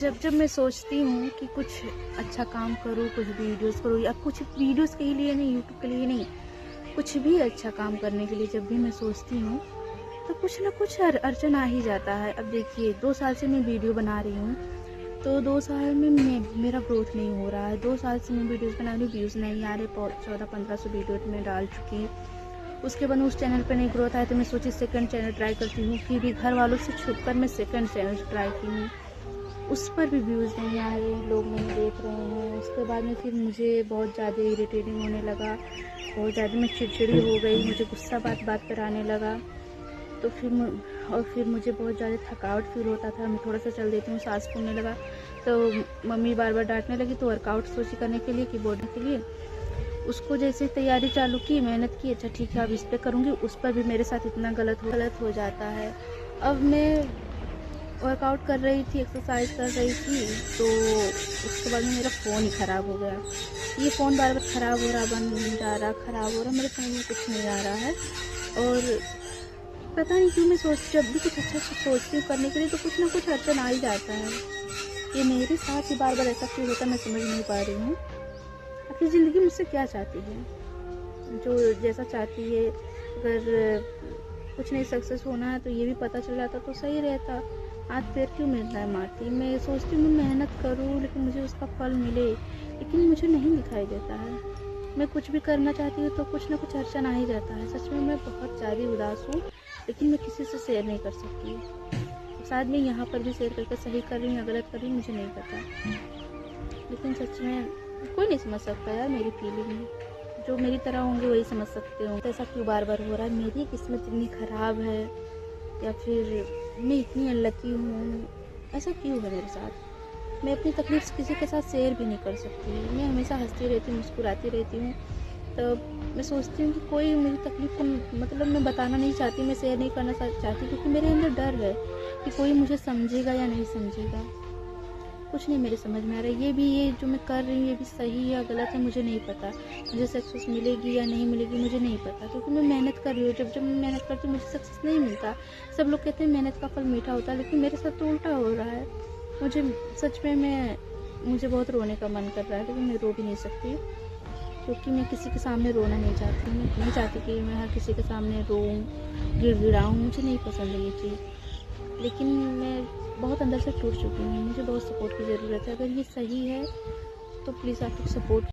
जब जब मैं सोचती हूँ कि कुछ अच्छा काम करूँ, कुछ वीडियोस करूँ, या कुछ वीडियोस के लिए नहीं, यूट्यूब के लिए नहीं, कुछ भी अच्छा काम करने के लिए जब भी मैं सोचती हूँ तो कुछ ना कुछ अड़चन आ ही जाता है। अब देखिए 2 साल से मैं वीडियो बना रही हूँ, तो 2 साल में मेरा ग्रोथ नहीं हो रहा है। 2 साल से मैं वीडियोस बना रही हूँ, व्यूज़ नहीं आ रहे। 1400-1500 वीडियो मैं डाल चुकी। उसके बाद उस चैनल पर नहीं ग्रोथ आया तो मैं सोची सेकंड चैनल ट्राई करती हूँ। फिर भी घर वालों से छुप कर मैं सेकंड चैनल ट्राई की हूँ, उस पर भी व्यूज़ नहीं आ रहे, लोग नहीं देख रहे हैं। उसके बाद में फिर मुझे बहुत ज़्यादा इरिटेटिंग होने लगा, बहुत ज़्यादा मैं चिड़चिड़ी हो गई, मुझे गुस्सा बात बात पर आने लगा। तो फिर मुझे बहुत ज़्यादा थकावट फील होता था। मैं थोड़ा सा चल देती हूँ, सांस फूलने लगा तो मम्मी बार बार डांटने लगी। तो वर्कआउट सोची करने के लिए, कीबोर्ड के लिए, उसको जैसे तैयारी चालू की, मेहनत की, अच्छा ठीक है अब इस पर करूँगी, उस पर भी मेरे साथ इतना गलत हो जाता है। अब मैं वर्कआउट कर रही थी, एक्सरसाइज कर रही थी, तो उसके बाद में मेरा फ़ोन ही ख़राब हो गया। ये फ़ोन बार बार ख़राब हो रहा, बंद नहीं जा रहा, ख़राब हो रहा, मेरे समझ में कुछ नहीं आ रहा है। और पता नहीं क्यों मैं जब भी कुछ अच्छा सोचती हूँ करने के लिए तो कुछ ना कुछ अड़चन आ ही जाता है। ये मेरे साथ ही बार बार ऐसा क्यों होता है, मैं समझ नहीं पा रही हूँ। आखिर ज़िंदगी मुझसे क्या चाहती है? जो जैसा चाहती है, अगर कुछ नहीं सक्सेस होना है तो ये भी पता चल जाता तो सही रहता। हाथ पैर क्यों मिलना है मारती? मैं सोचती हूँ मैं मेहनत करूँ लेकिन मुझे उसका फल मिले, लेकिन मुझे नहीं दिखाई देता है। मैं कुछ भी करना चाहती हूँ तो कुछ ना कुछ अड़चन आ ही जाता है। सच में मैं बहुत ज़्यादा उदास हूँ, लेकिन मैं किसी से शेयर नहीं कर सकती। शायद मैं यहाँ पर भी शेयर करके सही कर रही हूँ या गलत कर रही हूँ, मुझे नहीं पता। लेकिन सच में कोई नहीं समझ सकता यार मेरी फीलिंग। जो मेरी तरह होंगे वही समझ सकते होंगे। ऐसा क्यों बार बार हो रहा है? मेरी किस्मत इतनी ख़राब है या फिर मैं इतनी अनलकी हूँ? ऐसा क्यों है मेरे साथ? मैं अपनी तकलीफ़ किसी के साथ शेयर भी नहीं कर सकती। मैं हमेशा हंसती रहती हूँ, मुस्कुराती रहती हूँ। तब मैं सोचती हूँ कि कोई मेरी तकलीफ़ को, मतलब मैं बताना नहीं चाहती, मैं शेयर नहीं करना चाहती, क्योंकि मेरे अंदर डर है कि कोई मुझे समझेगा या नहीं समझेगा। कुछ नहीं मेरे समझ में आ रहा है। ये जो मैं कर रही हूँ ये भी सही या गलत है मुझे नहीं पता। मुझे सक्सेस मिलेगी या नहीं मिलेगी मुझे नहीं पता, क्योंकि मैं मेहनत कर रही हूँ। जब मैं मेहनत करती हूँ मुझे सक्सेस नहीं मिलता। सब लोग कहते हैं मेहनत का फल मीठा होता है, लेकिन मेरे साथ तो उल्टा हो रहा है। मुझे सच में मुझे बहुत रोने का मन कर रहा है, लेकिन मैं रो भी नहीं सकती, क्योंकि मैं किसी के सामने रोना नहीं चाहती। मैं नहीं चाहती कि मैं हर किसी के सामने रोऊँ, गिड़गिड़ाऊँ, मुझे नहीं पसंद है ये चीज़। लेकिन मैं बहुत अंदर से टूट चुकी हूँ, मुझे बहुत सपोर्ट की ज़रूरत है। अगर ये सही है तो प्लीज़ आप लोग सपोर्ट